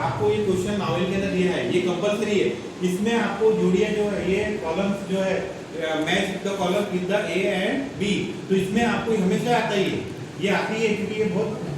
आपको ये question novel के अंदर दिया है, ये कंपलसरी है। इसमें आपको जोड़ियां जो है, ये कॉलम्स जो है, match the column with the A and B, तो इसमें आपको हमेशा आता ही है, ये आती है क्योंकि ये बहुत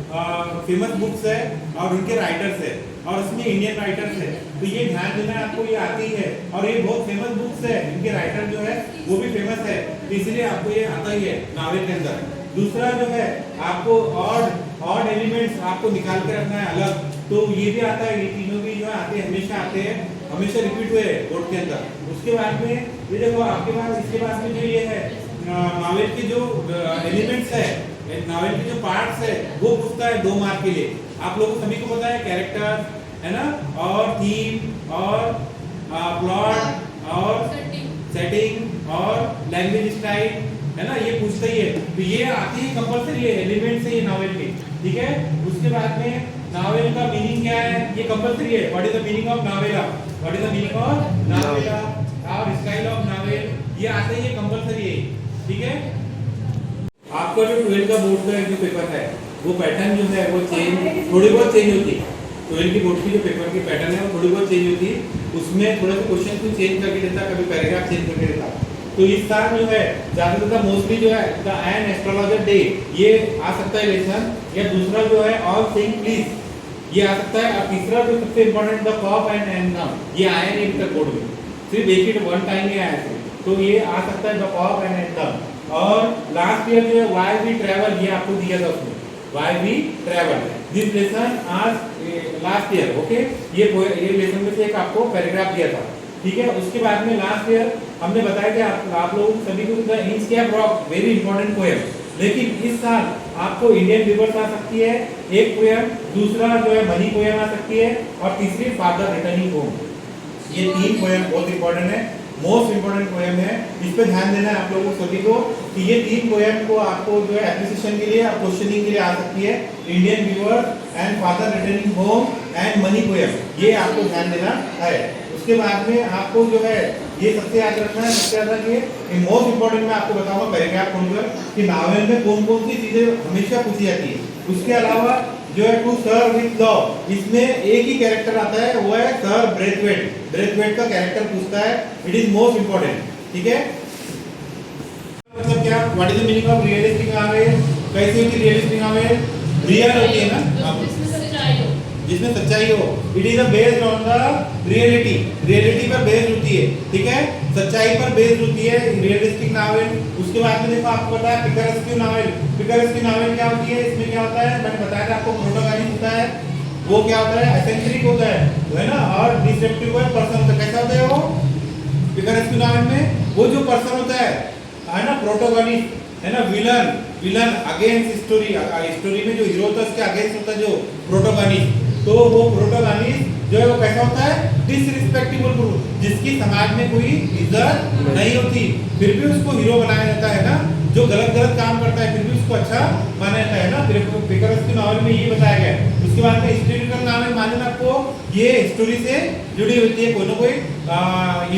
फेमस बुक्स है और उनके राइटर्स है और इसमें इंडियन राइटर्स है, तो ये ध्यान देना है आपको, ये आती है और ये बहुत फेमस बुक्स है, इनके राइटर जो है वो भी फेमस है, तो इसलिए आपको ये आता ही है नॉवेल के अंदर। दूसरा जो है आपको ऑड एलिमेंट्स आपको निकाल के रखना है अलग, तो ये भी आता है, ये तीनों भी जो है आते हैं, हमेशा आते हैं, हमेशा रिपीट हुए बोर्ड के अंदर। उसके बाद में ये देखो आपके पास, इसके पास में जो ये है नॉवेल के जो एलिमेंट्स है, नॉवेल के जो पार्ट्स है वो पूछता है 2 मार्क के लिए। आप लोगों को सभी को पता है कैरेक्टर है ना, और थीम और प्लॉट और सेटिंग और लैंग्वेज स्टाइल है ना, ये पूछता ही है, तो ये आती है कंपलसरी है, एलिमेंट्स है ये नॉवेल के, ठीक है। उसके बाद में नॉवेल का मीनिंग क्या है, ये कंपलसरी है, what is the meaning of novella, what is the meaning of novella और स्टाइल ऑफ नॉवेल, ये आते ही कंपलसरी है, ठीक है। आपका जो 12 का बोर्ड का जो पेपर है वो पैटर्न जो है वो चेंज, थोड़ी बहुत चेंज होती है, 12 की बोर्ड की जो पेपर की पैटर्न है वो थोड़ी बहुत चेंज होती है, उसमें थोड़ा सा क्वेश्चन को चेंज करके देता, कभी पैराग्राफ चेंज करके देता। तो इस साल जो है ज्यादातर मोस्टली जो है द एन एस्ट्रोलॉजर डे ये आ सकता है लेसन, या दूसरा जो है ऑल थिंग प्लीज ये आ सकता है, और तीसरा जो सबसे इंपॉर्टेंट द कॉप एंड एनम ये आया नहीं अभी तक बोर्ड में, सिर्फ एक ही वन टाइम ही आया था, तो ये आ सकता है द कॉप एंड एनम। और लास्ट ईयर जो है व्हाई वी ट्रैवल ये आपको दिया था उसमें, why we travel this lesson आज लास्ट ईयर, ओके, ये लेसन में से एक आपको पैराग्राफ दिया था, ठीक है। उसके बाद में लास्ट ईयर हमने बताया कि आप लोगों सभी को the inch cap rock very important poem, लेकिन इस साल आपको इंडियन रिवर्स आ सकती है एक पोएम, दूसरा जो है मनी पोएम आ सकती है, और तीसरी फादर रिटर्निंग होम। ये 3 पोएम बहुत इंपॉर्टेंट है, मोस्ट इंपॉर्टेंट पोएम है, इस पे ध्यान देना है आप लोगों सभी को कि ये 3 पोएम को आपको जो है एप्रिसिएशन के लिए और क्वेश्चनिंग के लिए आ सकती है, Indian reverse and father returning home and money poem, ये आपको ध्यान देना है। उसके बाद में आपको जो है ये सबसे याद रखना है, सबसे ज्यादा ये मोस्ट इंपॉर्टेंट मैं आपको बताऊंगा पैराग्राफ खोलकर कि नॉवेल में कौन कौन सी चीजें हमेशा पूछी जाती है। उसके अलावा जो है टू सर विद लॉ, इसमें एक ही कैरेक्टर आता है, वो है सर ब्रेथवेट, ब्रेथवेट का कैरेक्टर पूछता है, इट इज मोस्ट इंपॉर्टेंट, ठीक है। मतलब क्या, what is the meaning of realistic novel, कैसी होती है रियलिस्टिक नॉवेल, रियल होती है ना, जिसमें सच्चाई हो, it is based on the reality, reality पर बेस्ड होती है, ठीक है, सच्चाई पर बेस्ड होती है रियलिस्टिक नॉवेल। उसके बाद में देखो आपको पता है पिकरेस्क्यू नॉवेल, पिकरेस्क्यू नॉवेल क्या होती है, इसमें क्या होता है मैंने बताया था आपको, प्रोटोगोनिस्ट होता है, वो क्या होता है एसेंट्रिक होता है ना, और डिसेप्टिव पर्सन होता है, कैसा होता है वो पिकरेस्क्यू नॉवेल में, वो जो पर्सन होता है ना प्रोटोगोनिस्ट है ना, villain, villain against story, story में जो हीरो होता है उसके अगेंस्ट होता है जो प्रोटोगोनिस्ट, तो वो प्रोटोगोनिस्ट जो है वो कैसा होता है डिसरिस्पेक्टेबल, जिसकी समाज में कोई इज्जत नहीं होती, फिर भी उसको हीरो बनाया जाता है ना, जो गलत गलत काम करता है फिर भी उसको अच्छा माना जाता है ना, पिकरेस्क्यू नॉवेल में ये बताया गया है। उसके बाद में हिस्टोरिकल नॉवेल मालूम आपको, ये हिस्टोरी से जुड़ी होती है, कोई ना कोई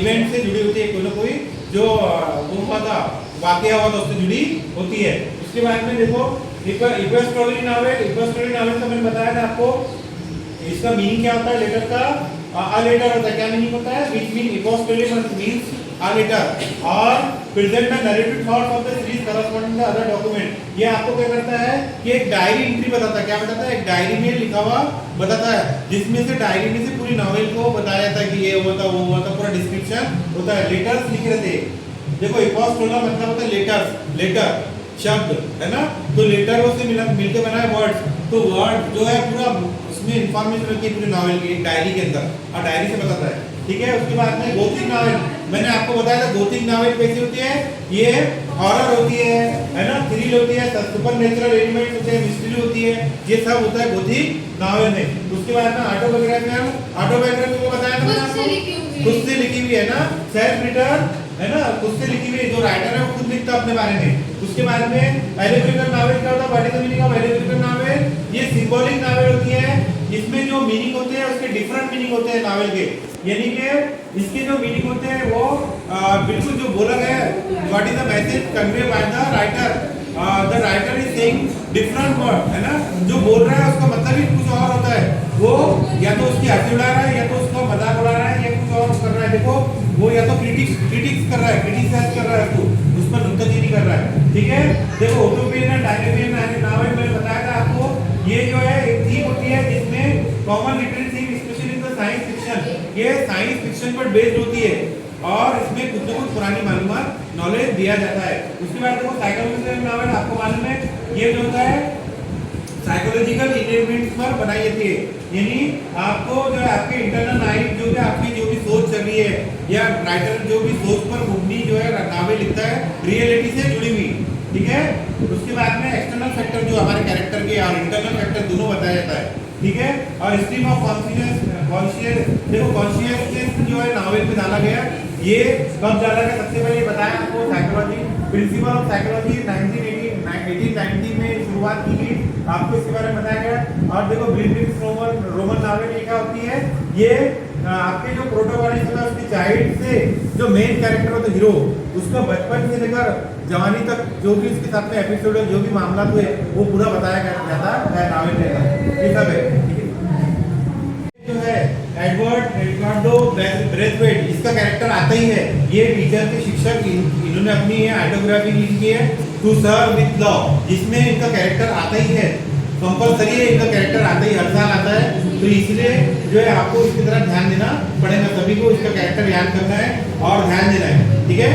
इवेंट से जुड़ी होती है, कोई ना कोई जो वो हुआ था वाकया हुआ था उससे जुड़ी होती है। उसके बाद में देखो इक्वेस्टोरी नॉवेल, इक्वेस्टोरी नॉवेल का मैंने बताया था आपको, इसका मीनिंग क्या होता है, लेटर का अ लेटर होता है, क्या मीनिंग होता है, which mean epistolary means a letter और present the narrative thoughts of the series corresponding the other document. ये आपको क्या करता है कि एक डायरी एंट्री बताता है, क्या बताता है, एक डायरी में लिखा हुआ बताता है, जिसमें से डायरी में से पूरी नॉवेल को बताया जाता है कि ये हुआ था वो हुआ था, पूरा डिस्क्रिप्शन होता है, लेटर्स लिखे रहते हैं। देखो इक्वेस्टोरी मतलब होता है लेटर्स, लेटर शब्द है ना, तो लेटरों से मिलकर बना है वर्ड्स, तो वर्ड जो है पूरा उसमें इंफॉर्मेशन रखी है पूरी नॉवेल की एक डायरी के अंदर, और डायरी से बताता है, ठीक है। उसके बाद में गोथिक नॉवेल, मैंने आपको बताया था गोथिक नॉवेल कैसी होती है, ये हॉरर होती है ना, थ्रिल होती है, सुपरनेचुरल एलिमेंट्स होते हैं, मिस्ट्री होती है, ये सब होता है गोथिक नॉवेल में। उसके बाद में ऑटोबायोग्राफी, ऑटोबायोग्राफी को बताया था मैंने आपको, खुद से लिखी हुई है ना, सेल्फ रिटर्न है ना, खुद से लिखी हुई, जो राइटर है वो खुद लिखता है अपने बारे में। उसके बाद में एलिगोरिकल नॉवेल क्या होता है, what is the meaning of allegorical novel, ये सिंबॉलिक नॉवेल होती है, इसमें जो मीनिंग होते हैं उसके डिफरेंट मीनिंग होते हैं नॉवेल के, यानी कि इसके जो मीनिंग होते हैं वो बिल्कुल जो बोला गया है, what is the message convey by the writer, the writer is saying different word है ना, जो बोल रहा है उसका मतलब ही कुछ और होता है, वो या तो उसकी हंसी उड़ा रहा है या तो उसका मजाक उड़ा रहा है या कुछ और कर रहा है। देखो वो या तो क्रिटिक्स कर रहा है, क्रिटिसाइज कर रहा है, तो उस पर नुक्ताचीनी कर रहा है। ठीक है, देखो उटोपियन एंड डायटोपियन नावल मैंने बताया था आपको, ये जो है एक थीम होती है जिसमें common literary theme specially in the science fiction, ये साइंस फिक्शन पर बेस्ड होती है और इसमें कुछ न कुछ पुरानी मालूमात नॉलेज दिया जाता है। उसके बाद देखो साइकोलॉजिकल नॉवेल आपको मालूम है ये जो होता है साइकोलॉजिकल इवेंट्स पर बनाई जाती है, यानी आपको जो है आपके इंटरनल लाइफ जो भी आपकी जो भी सोच चल रही है या राइटर जो भी सोच पर मुबनी जो है नावल लिखता है रियलिटी से जुड़ी हुई। ठीक है, उसके बाद में एक्सटर्नल फैक्टर जो हमारे कैरेक्टर के और इंटरनल फैक्टर दोनों बताया जाता है। ठीक है, और स्ट्रीम ऑफ कॉन्शियस देखो कॉन्शियसनेस जो है नावल में डाला गया, ये कब डाला गया सबसे पहले बताया आपको साइकोलॉजी प्रिंसिपल ऑफ साइकोलॉजी 1890 में शुरुआत की गई, आपको इसके बारे में बताया गया। और देखो ब्लिंकिंग्स रोमन नावल लिखा होती है, ये आपके जो प्रोटोगोनिस्ट होता है उसकी चाइल्ड से जो मेन कैरेक्टर होता है हीरो, उसका बचपन से लेकर जवानी तक जो भी उसके साथ में एपिसोड जो भी मामला हुए वो पूरा बताया जाता है नावल में। ये सब है जो है एडवर्ड रिकार्डो ब्रेथवेट, इसका कैरेक्टर आता ही है, ये टीचर के शिक्षक, इन्होंने अपनी ऑटोग्राफी लिखी है टू सर्व विद लव, जिसमें इनका कैरेक्टर आता ही है, कंपलसरी है, इनका कैरेक्टर आता ही हर साल आता है। तो इसलिए जो है आपको इसकी तरफ ध्यान देना पड़ेगा, सभी को इसका कैरेक्टर याद करना है और ध्यान देना है। ठीक है।